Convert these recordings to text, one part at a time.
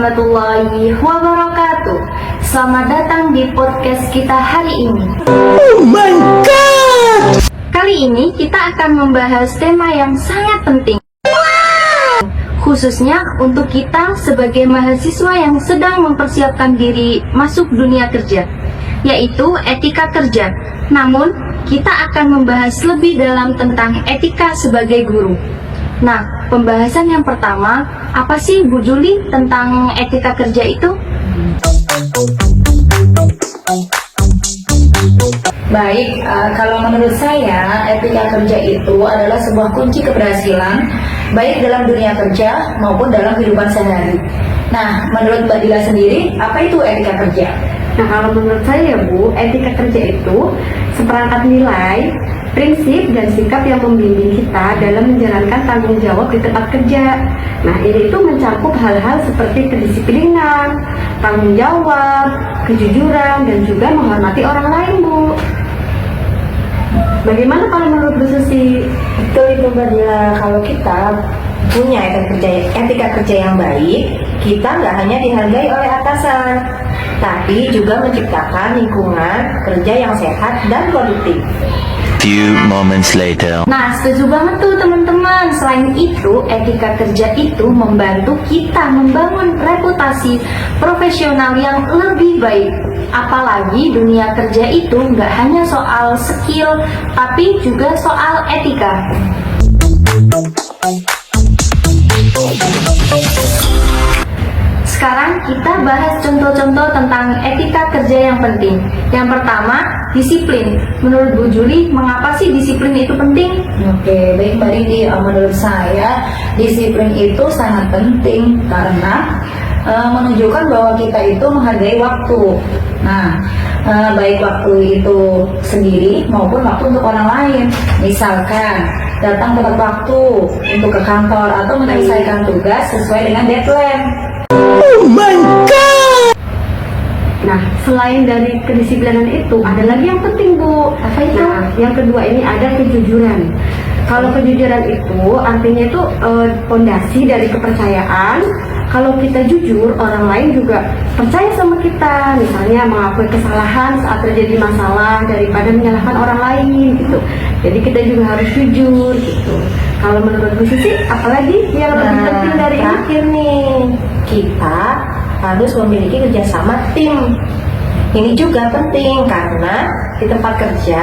warahmatullahi wabarakatuh. Selamat datang di podcast kita hari ini. Oh my god! Kali ini kita akan membahas tema yang sangat penting, khususnya untuk kita sebagai mahasiswa yang sedang mempersiapkan diri masuk dunia kerja, yaitu etika kerja. Namun, kita akan membahas lebih dalam tentang etika sebagai guru. Nah, pembahasan yang pertama, apa sih Bu Juli tentang etika kerja itu? Baik, kalau menurut saya etika kerja itu adalah sebuah kunci keberhasilan baik dalam dunia kerja maupun dalam kehidupan sehari. Nah, menurut Mbak Dila sendiri, apa itu etika kerja? Nah, kalau menurut saya Bu, etika kerja itu seperangkat nilai, prinsip dan sikap yang membimbing kita dalam menjalankan tanggung jawab di tempat kerja. Nah, ini itu mencakup hal-hal seperti kedisiplinan, tanggung jawab, kejujuran, dan juga menghormati orang lain, Bu. Bagaimana kalau menurut Bu Susi? Betul itu Mbak Dila, kalau kita punya etika kerja yang baik, kita nggak hanya dihargai oleh atasan, tapi juga menciptakan lingkungan kerja yang sehat dan produktif. Few moments later. Nah, setuju banget tuh teman-teman. Selain itu, etika kerja itu membantu kita membangun reputasi profesional yang lebih baik. Apalagi dunia kerja itu nggak hanya soal skill, tapi juga soal etika. Sekarang kita bahas contoh-contoh tentang etika kerja yang penting. Yang pertama, disiplin. Menurut Bu Juli, mengapa sih disiplin itu penting? Oke, baik Mbak Rindi, menurut saya disiplin itu sangat penting karena menunjukkan bahwa kita itu menghargai waktu. Nah, baik waktu itu sendiri maupun waktu untuk orang lain. Misalkan datang tepat waktu untuk ke kantor atau menyelesaikan tugas sesuai dengan deadline. Oh my god! Nah, selain dari kedisiplinan itu, ada lagi yang penting, Bu. Apa itu? Nah, yang kedua ini ada kejujuran. Kalau kejujuran itu artinya itu fondasi dari kepercayaan. Kalau kita jujur, orang lain juga percaya sama kita. Misalnya mengakui kesalahan saat terjadi masalah daripada menyalahkan orang lain gitu. Jadi kita juga harus jujur gitu. Kalau menurut Bu Susi, apalagi yang lebih penting dari ini? Terakhir nih, kita harus memiliki kerjasama tim. Ini juga penting karena di tempat kerja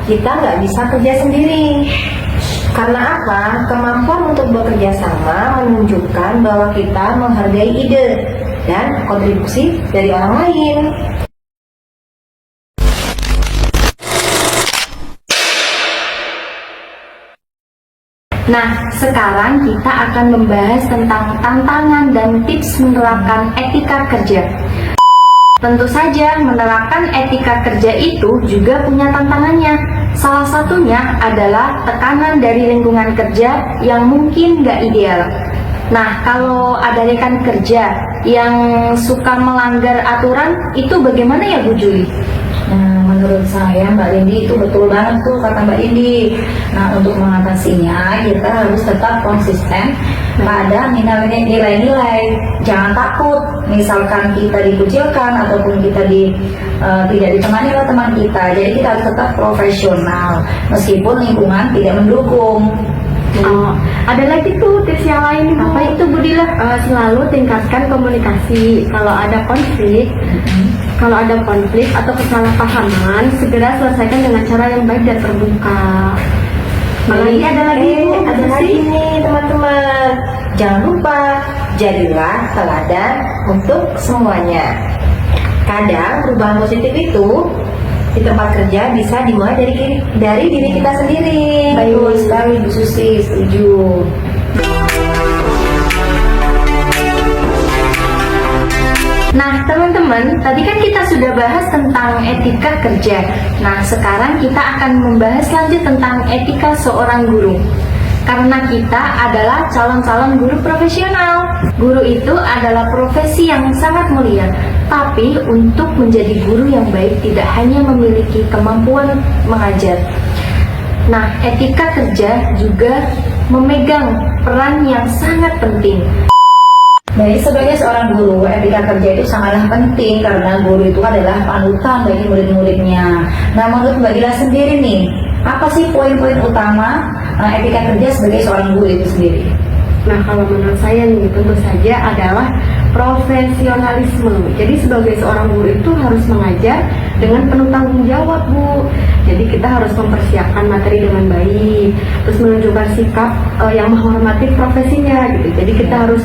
kita nggak bisa kerja sendiri. Karena apa? Kemampuan untuk bekerja sama menunjukkan bahwa kita menghargai ide dan kontribusi dari orang lain. Nah, sekarang kita akan membahas tentang tantangan dan tips menerapkan etika kerja. Tentu saja, menerapkan etika kerja itu juga punya tantangannya. Salah satunya adalah tekanan dari lingkungan kerja yang mungkin nggak ideal. Nah, kalau ada rekan kerja yang suka melanggar aturan, itu bagaimana ya Bu Juli? Nah, menurut saya Mbak Rindi itu betul banget tuh kata Mbak Rindi. Nah, untuk mengatasinya kita harus tetap konsisten pada nilai-nilai. Jangan takut, misalkan kita dikucilkan ataupun kita tidak ditemani oleh teman kita. Jadi kita harus tetap profesional meskipun lingkungan tidak mendukung. Oh, ada lagi tuh tips yang lain, Bu. Apa itu Bu Dila? Selalu tingkatkan komunikasi. Kalau ada konflik atau kesalahpahaman, segera selesaikan dengan cara yang baik dan terbuka. Apalagi ada lagi nih teman-teman. Jangan lupa jadilah teladan untuk semuanya. Kadang perubahan positif itu di tempat kerja bisa dimulai dari diri kita sendiri. Betul sekali Bu Susi, setuju. Nah, teman-teman, tadi kan kita sudah bahas tentang etika kerja. Nah, sekarang kita akan membahas lanjut tentang etika seorang guru. Karena kita adalah calon-calon guru profesional. Guru itu adalah profesi yang sangat mulia. Tapi untuk menjadi guru yang baik tidak hanya memiliki kemampuan mengajar. Nah, etika kerja juga memegang peran yang sangat penting. Baik, sebagai seorang guru, etika kerja itu sangatlah penting karena guru itu adalah panutan bagi murid-muridnya. Nah, menurut Mbak Dila sendiri nih, apa sih poin-poin utama etika kerja sebagai seorang guru itu sendiri? Nah, kalau menurut saya nih, tentu saja adalah profesionalisme. Jadi sebagai seorang guru itu harus mengajar dengan penuh tanggung jawab, Bu. Jadi kita harus mempersiapkan materi dengan baik, terus menunjukkan sikap yang menghormati profesinya gitu. Jadi kita harus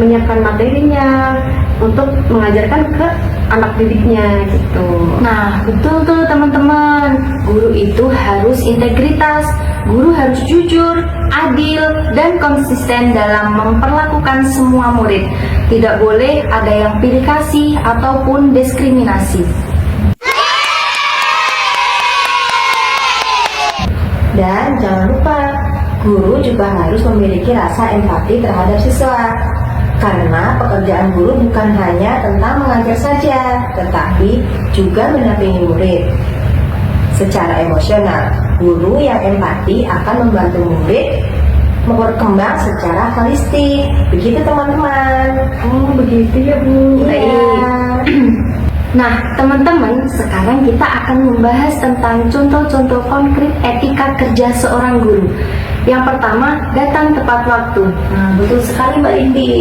menyiapkan materinya untuk mengajarkan ke anak didiknya gitu. Nah, betul tuh teman-teman. Guru itu harus integritas, guru harus jujur, adil, dan konsisten dalam memperlakukan semua murid. Tidak boleh ada yang pilih kasih ataupun diskriminasi. Dan jangan lupa, guru juga harus memiliki rasa empati terhadap siswa. Karena pekerjaan guru bukan hanya tentang mengajar saja, tetapi juga mendampingi murid. Secara emosional, guru yang empati akan membantu murid berkembang secara holistik. Begitu teman-teman. Oh, begitu ya, Bu. Iya. Nah, teman-teman, sekarang kita akan membahas tentang contoh-contoh konkret etika kerja seorang guru. Yang pertama, datang tepat waktu. Nah, betul sekali Mbak Indi.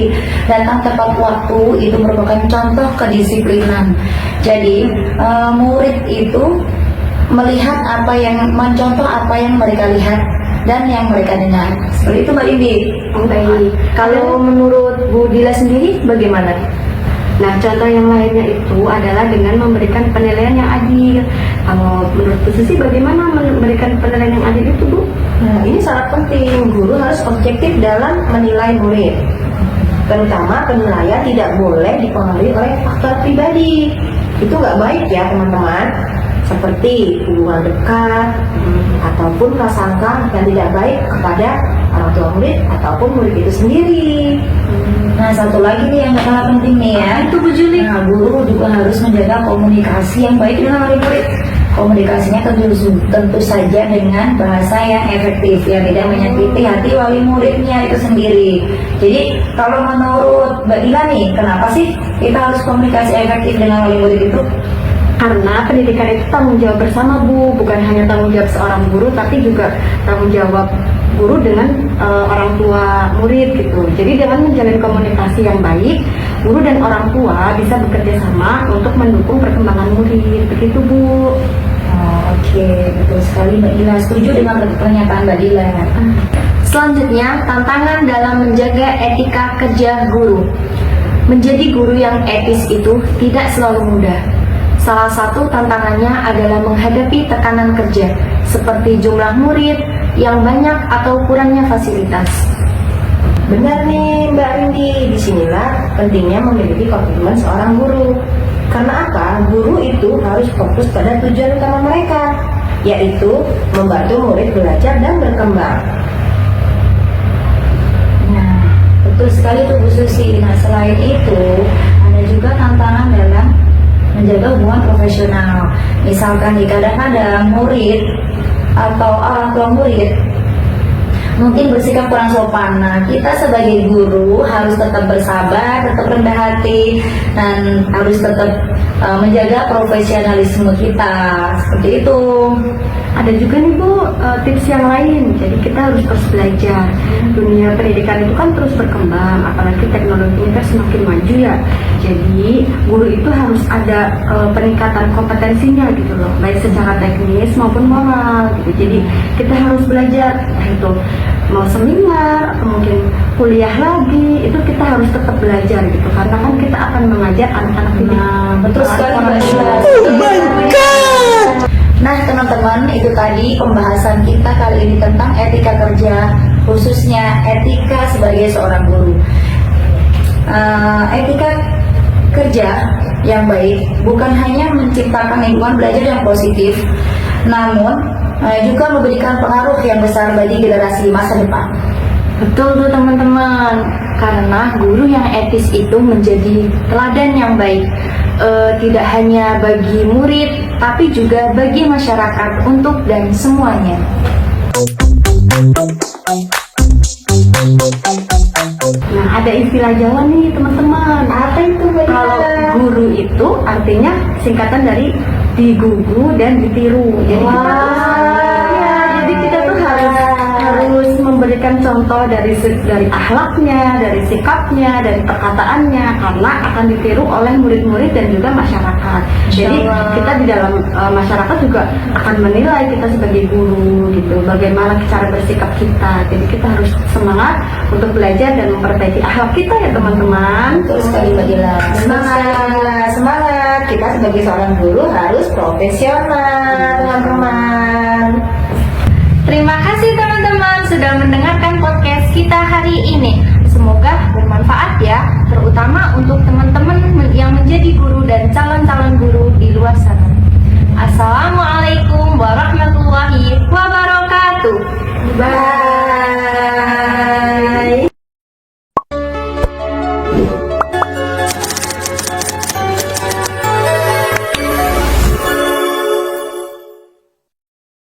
Datang tepat waktu itu merupakan contoh kedisiplinan. Jadi, murid itu melihat mencontoh apa yang mereka lihat dan yang mereka dengar. Seperti itu Mbak Indi. Baik, kalau menurut Bu Dila sendiri bagaimana? Nah, contoh yang lainnya itu adalah dengan memberikan penilaian yang adil. Kalau menurut Bu Susi, bagaimana memberikan penilaian yang adil itu, Bu? Nah, ini sangat penting. Guru harus objektif dalam menilai murid. Terutama penilaian tidak boleh dipengaruhi oleh faktor pribadi. Itu nggak baik ya teman-teman. Seperti hubungan dekat ataupun prasangka yang tidak baik kepada orang tua murid ataupun murid itu sendiri. Nah, satu lagi nih yang sangat penting nih ya. Itu Bu Juli. Nah, guru juga harus menjaga komunikasi yang baik dengan murid-murid. Komunikasinya tentu saja dengan bahasa yang efektif, yang tidak menyakiti hati wali muridnya itu sendiri. Jadi, kalau menurut Mbak Dila nih, kenapa sih kita harus komunikasi efektif dengan wali murid itu? Karena pendidikan itu tanggung jawab bersama, Bu. Bukan hanya tanggung jawab seorang guru, tapi juga tanggung jawab guru dengan orang tua murid gitu. Jadi dengan menjalin komunikasi yang baik, guru dan orang tua bisa bekerja sama untuk mendukung perkembangan murid. Begitu, Bu. Oke, betul sekali Mbak Dila. Setuju dengan pernyataan Mbak Dila. Selanjutnya, tantangan dalam menjaga etika kerja guru. Menjadi guru yang etis itu tidak selalu mudah. Salah satu tantangannya adalah menghadapi tekanan kerja, seperti jumlah murid yang banyak atau kurangnya fasilitas. Benar nih Mbak Rindi, disinilah pentingnya memiliki komitmen seorang guru. Karena apa? Guru itu harus fokus pada tujuan utama mereka, yaitu membantu murid belajar dan berkembang. Nah, betul sekali tuh Bu Susi. Nah, selain itu, ada juga tantangan dalam menjaga hubungan profesional. Misalkan nih, kadang-kadang murid atau orang tua murid mungkin bersikap kurang sopan. Nah, kita sebagai guru harus tetap bersabar, tetap rendah hati, dan harus tetap menjaga profesionalisme kita. Seperti itu. Ada juga nih, Bu, tips yang lain. Jadi kita harus terus belajar. Dunia pendidikan itu kan terus berkembang, apalagi teknologinya kan semakin maju ya. Jadi guru itu harus ada peningkatan kompetensinya gitu loh, baik secara teknis maupun moral gitu. Jadi kita harus belajar, itu mau seminar atau mungkin kuliah lagi, itu kita harus tetap belajar gitu, karena kan kita akan mengajar anak-anak didik. Nah, betul sekali Mbak Dila. Oh my God! Nah, teman-teman, itu tadi pembahasan kita kali ini tentang etika kerja, khususnya etika sebagai seorang guru. Etika kerja yang baik bukan hanya menciptakan lingkungan belajar yang positif, namun juga memberikan pengaruh yang besar bagi generasi masa depan. Betul tuh teman-teman, karena guru yang etis itu menjadi teladan yang baik, tidak hanya bagi murid, tapi juga bagi masyarakat untuk dan semuanya. Nah, ada istilah Jawa nih teman-teman. Apa itu Mbak Dina? Kalau guru itu artinya singkatan dari digugu dan ditiru. Jadi kita jadi kita tuh harus memberikan contoh dari akhlaknya, dari sikapnya, dari perkataannya, karena akan ditiru oleh murid-murid dan juga masyarakat. Jadi kita di dalam masyarakat juga akan menilai kita sebagai guru gitu, bagaimana cara bersikap kita. Jadi kita harus semangat untuk belajar dan memperbaiki akhlak kita ya teman-teman. Betul sekali Mbak Dila. Semangat. Kita sebagai seorang guru harus profesional, teman-teman. Terima kasih teman-teman sudah mendengarkan podcast kita hari ini. Semoga bermanfaat ya, terutama untuk teman-teman yang menjadi guru dan calon-calon guru di luar sana.